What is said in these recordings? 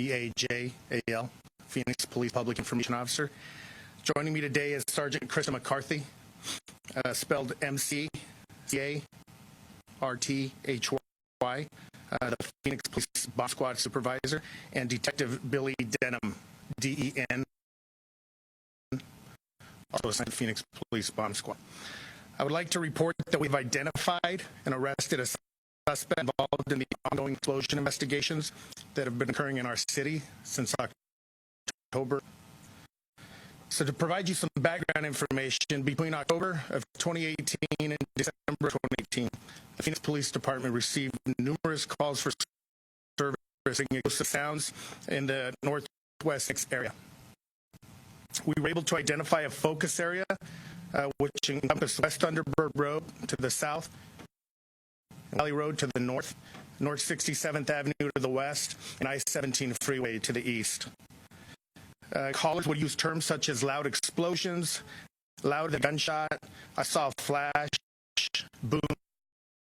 BAJAL, Phoenix Police Public Information Officer. Joining me today is Sergeant Krista McCarthy, spelled MCCARTHY, the Phoenix Police Bomb Squad Supervisor, and Detective Billy Denham, DEN, also assigned to Phoenix Police Bomb Squad. I would like to report that we've identified and arrested a suspect involved in the ongoing explosion investigations that have been occurring in our city since October. So to provide you some background information, between October of 2018 and December of 2018, the Phoenix Police Department received numerous calls for servicing explosive sounds in the northwest area. We were able to identify a focus area which encompassed West Thunderbird Road to the south, Valley Road to the north, North 67th Avenue to the west, and I-17 freeway to the east. Callers would use terms such as loud explosions, loud gunshot, I saw a flash, boom,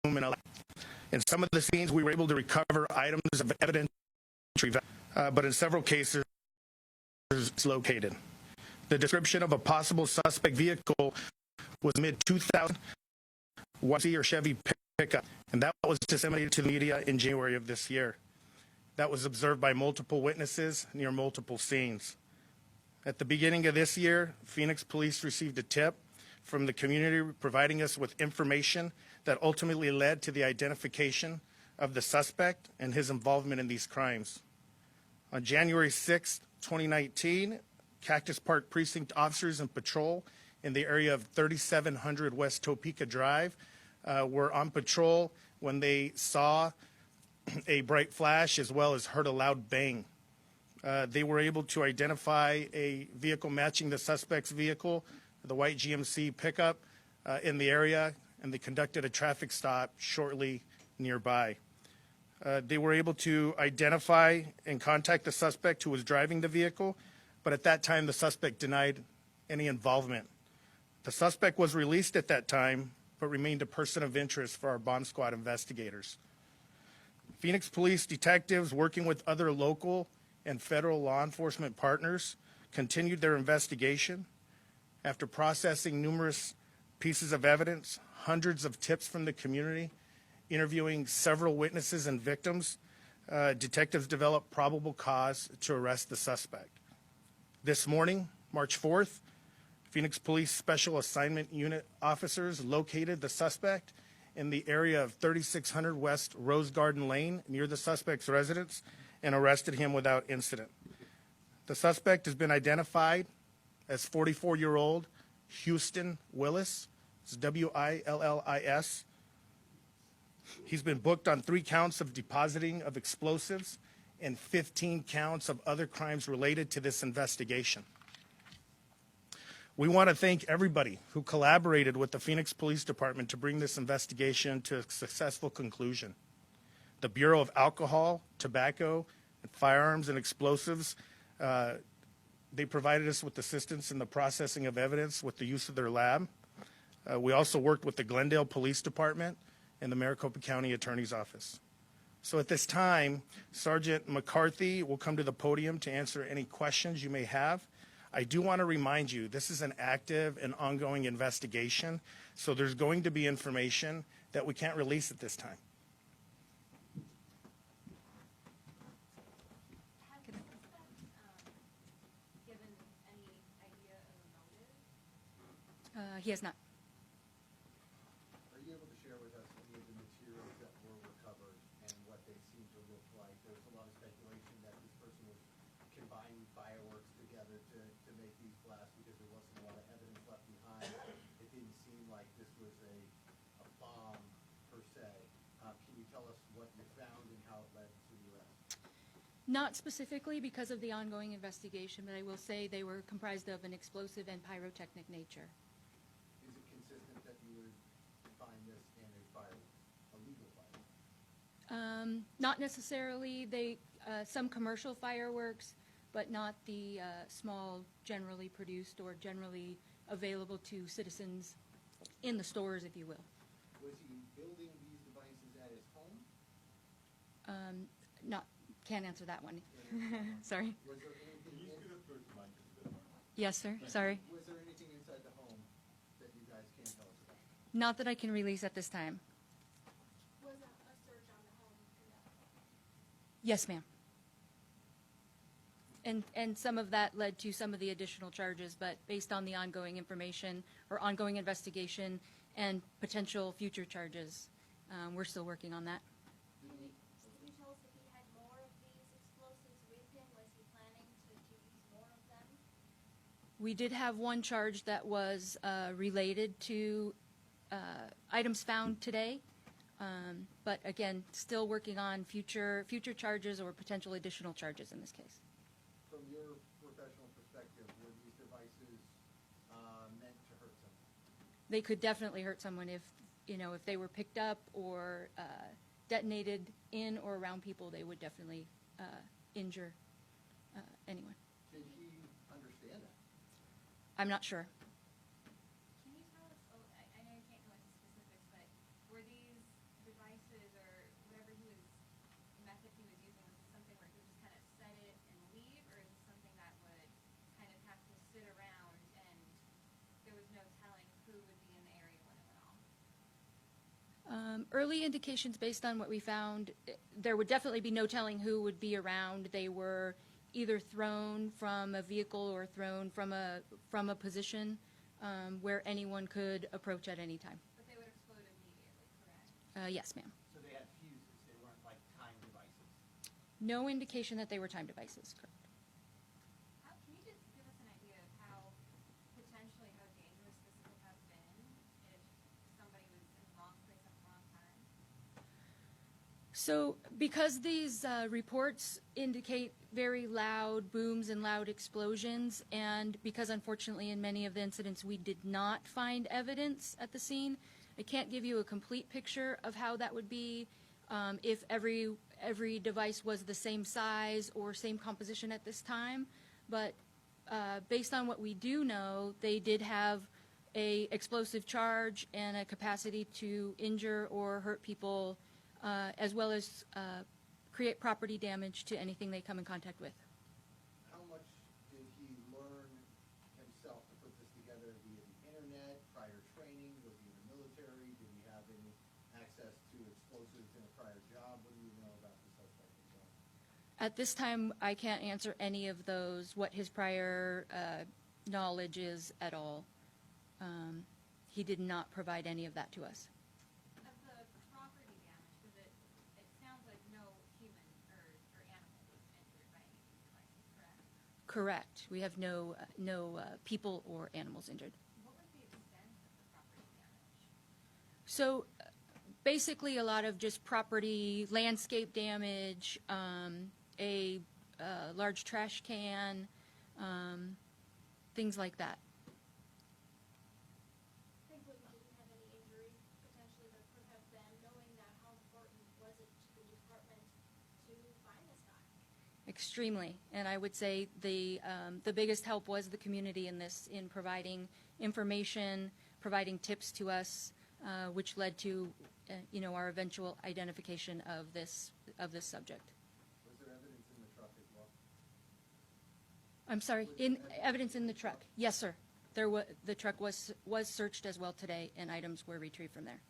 and a. In some of the scenes, we were able to recover items of evidence, but in several cases, it's located. The description of a possible suspect vehicle was mid-2000 YC or Chevy pickup, and that was disseminated to the media in January of this year. That was observed by multiple witnesses near multiple scenes. At the beginning of this year, Phoenix Police received a tip from the community providing us with information that ultimately led to the identification of the suspect and his involvement in these crimes. On January 6, 2019, Cactus Park Precinct officers in patrol in the area of 3700 West Topeka Drive were on patrol when they saw a bright flash as well as heard a loud bang. They were able to identify a vehicle matching the suspect's vehicle, the white GMC pickup, in the area, and they conducted a traffic stop shortly nearby. They were able to identify and contact the suspect who was driving the vehicle, but at that time the suspect denied any involvement. The suspect was released at that time, but remained a person of interest for our bomb squad investigators. Phoenix Police detectives, working with other local and federal law enforcement partners, continued their investigation. After processing numerous pieces of evidence, hundreds of tips from the community, interviewing several witnesses and victims, detectives developed probable cause to arrest the suspect. This morning, March 4th, Phoenix Police Special Assignment Unit officers located the suspect in the area of 3600 West Rose Garden Lane near the suspect's residence and arrested him without incident. The suspect has been identified as 44-year-old Houston Willis. It's W-I-L-L-I-S. He's been booked on 3 counts of depositing of explosives and 15 counts of other crimes related to this investigation. We want to thank everybody who collaborated with the Phoenix Police Department to bring this investigation to a successful conclusion. The Bureau of Alcohol, Tobacco, and Firearms and Explosives, they provided us with assistance in the processing of evidence with the use of their lab. We also worked with the Glendale Police Department and the Maricopa County Attorney's Office. So at this time, Sergeant McCarthy will come to the podium to answer any questions you may have. I do want to remind you, this is an active and ongoing investigation, so there's going to be information that we can't release at this time. Given any idea of a motive? He has not. Are you able to share with us any of the materials that were recovered and what they seem to look like? There's a lot of speculation that this person was combining fireworks together to make these blasts because there wasn't a lot of evidence left behind. It didn't seem like this was a bomb per se. Can you tell us what you found and how it led to the arrest? Not specifically because of the ongoing investigation, but I will say they were comprised of an explosive and pyrotechnic nature. Is it consistent that you would find this in a firework, a legal firework? Not necessarily. Some commercial fireworks, but not the small, generally produced or generally available to citizens in the stores, if you will. Was he building these devices at his home? can't answer that one. Sorry. Was there anything, Yes, sir. Sorry. was there anything inside the home that you guys can tell us about? Not that I can release at this time. Was a search on the home conducted? Yes, ma'am. And some of that led to some of the additional charges, but based on the ongoing information or ongoing investigation and potential future charges, we're still working on that. Can you tell us if he had more of these explosives with him? Was he planning to use more of them? We did have one charge that was related to items found today, but again, still working on future charges or potential additional charges in this case. From your professional perspective, were these devices meant to hurt someone? They could definitely hurt someone if they were picked up or detonated in or around people. They would definitely injure anyone. Did he understand that? I'm not sure. Can you tell us, I know you can't go into specifics, but were these devices or whatever method he was using, was this something where he would just kind of set it and leave, or is this something that would kind of have to sit around and there was no telling who would be in the area when it went off? Early indications based on what we found, there would definitely be no telling who would be around. They were either thrown from a vehicle or thrown from a position where anyone could approach at any time. But they would explode immediately, correct? Yes, ma'am. So they had fuses, they weren't like time devices? No indication that they were time devices. Correct. Can you just give us an idea of how dangerous this could have been if somebody was in the wrong place at the wrong time? So because these reports indicate very loud booms and loud explosions, and because unfortunately in many of the incidents we did not find evidence at the scene, I can't give you a complete picture of how that would be if every device was the same size or same composition at this time. But based on what we do know, they did have a explosive charge and a capacity to injure or hurt people, as well as create property damage to anything they come in contact with. How much did he learn himself to put this together via the internet, prior training? Was he in the military? Did he have any access to explosives in a prior job? What do you know about the suspect himself? At this time, I can't answer any of those, what his prior knowledge is at all. He did not provide any of that to us. Of the property damage, because it sounds like no human or animal was injured by any of these devices, correct? Correct. We have no people or animals injured. What was the extent of the property damage? So basically a lot of just property, landscape damage, a large trash can, things like that. Thankfully, he didn't have any injuries potentially that could have been, knowing that how important was it to the department to find this guy? Extremely, and I would say the biggest help was the community in this, in providing information, providing tips to us, which led to, our eventual identification of this subject. Was there evidence in the truck as well? I'm sorry, evidence in the truck. Yes, sir. The truck was searched as well today, and items were retrieved from there.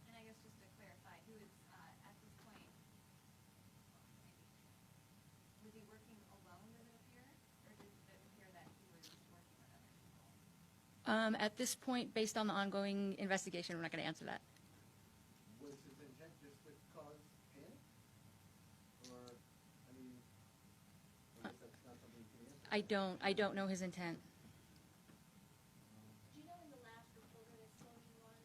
And I guess just to clarify, he was, at this point, was he working alone, does it appear? Or does it appear that he was working with other people? At this point, based on the ongoing investigation, we're not going to answer that. Was his intent just to cause panic? Or, I mean, I guess that's not something you can answer. I don't know his intent. Do you know when the last reported explosion was?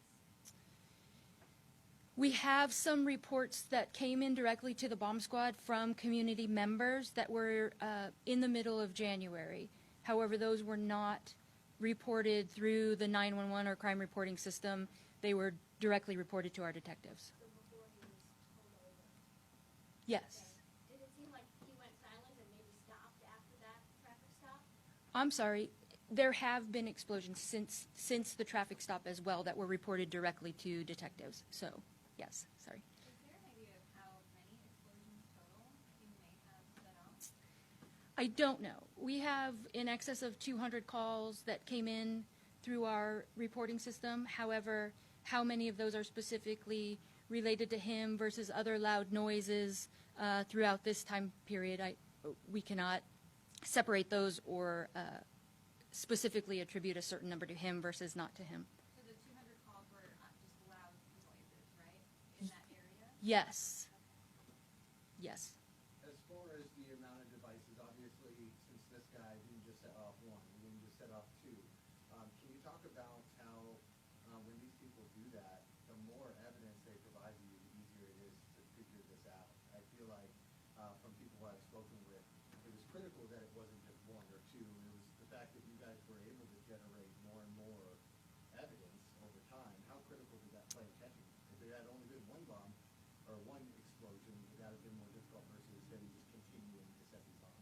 We have some reports that came in directly to the bomb squad from community members that were in the middle of January. However, those were not reported through the 911 or crime reporting system. They were directly reported to our detectives. So before he was pulled over? Yes. Did it seem like he went silent and maybe stopped after that traffic stop? I'm sorry. There have been explosions since the traffic stop as well that were reported directly to detectives. So, yes, sorry. Is there an idea of how many explosions total I don't know. We have in excess of 200 calls that came in through our reporting system. However, how many of those are specifically related to him versus other loud noises throughout this time period, we cannot separate those or specifically attribute a certain number to him versus not to him. So the 200 calls were just loud noises, right, in that area? Yes. Yes. As far as the amount of devices, obviously, since this guy didn't just set off one, he didn't just set off two, can you talk about how when these people do that, the more evidence they provide you, the easier it is to figure this out? I feel like from people I've spoken with, it was critical that it wasn't just one or two. It was the fact that you guys were able to generate more and more evidence over time. How critical did that play in catching them? If there had only been one bomb or one explosion, would that have been more difficult versus them just continuing to set these bombs?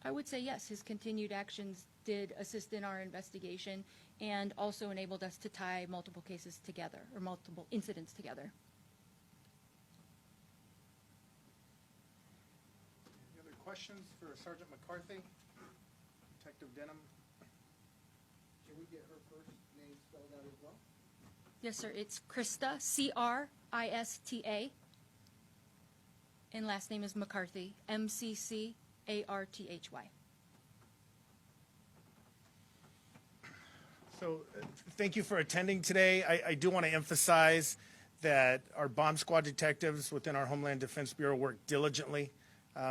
I would say yes. His continued actions did assist in our investigation and also enabled us to tie multiple cases together or multiple incidents together. Any other questions for Sergeant McCarthy? Detective Denham? Can we get her first name spelled out as well? Yes, sir. It's Krista, Crista, and last name is McCarthy, McCarthy. So thank you for attending today. I do want to emphasize that our bomb squad detectives within our Homeland Defense Bureau worked diligently.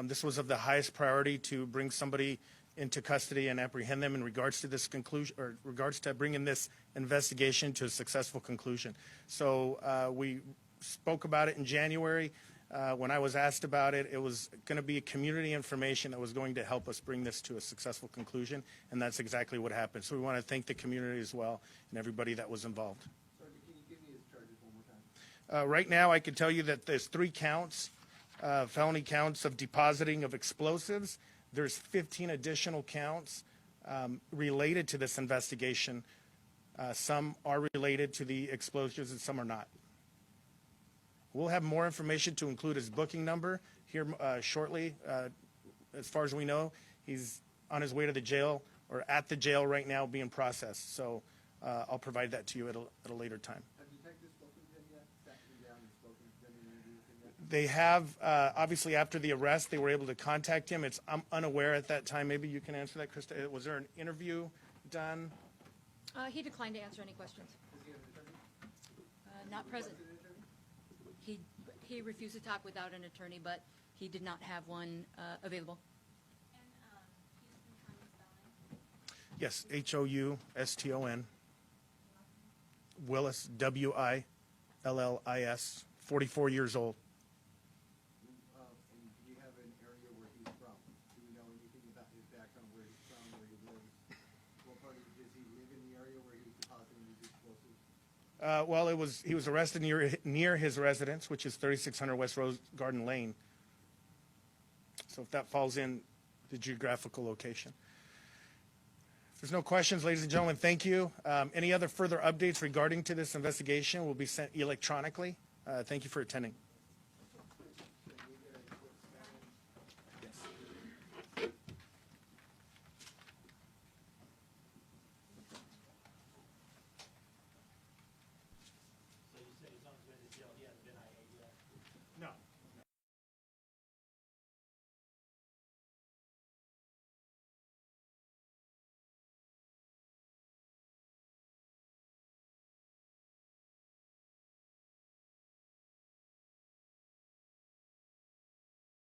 This was of the highest priority to bring somebody into custody and apprehend them in regards to this conclusion, or regards to bringing this investigation to a successful conclusion. So we spoke about it in January. When I was asked about it, it was going to be community information that was going to help us bring this to a successful conclusion, and that's exactly what happened. So we want to thank the community as well and everybody that was involved. Sergeant, can you give me his charges one more time? Right now, I can tell you that there's 3 counts, felony counts of depositing of explosives. There's 15 additional counts related to this investigation. Some are related to the explosives and some are not. We'll have more information to include his booking number here shortly. As far as we know, he's on his way to the jail or at the jail right now being processed. So I'll provide that to you at a later time. Have detectives spoken to him yet? Sat him down and spoken to him and interviewed him yet? They have, obviously after the arrest, they were able to contact him. I'm unaware at that time. Maybe you can answer that, Krista. Was there an interview done? He declined to answer any questions. Does he have an attorney? Not present. Requested an attorney? He refused to talk without an attorney, but he did not have one available. And can you just confirm the spelling? Yes, Houston. Willis, Willis, 44 years old. And do you have an area where he's from? Do we know anything about his background, where he's from, where he lives? What part does he live in the area where he was depositing these explosives? Well, he was arrested near his residence, which is 3600 West Rose Garden Lane. So if that falls in the geographical location. If there's no questions, ladies and gentlemen, thank you. Any other further updates regarding to this investigation will be sent electronically. Thank you for attending.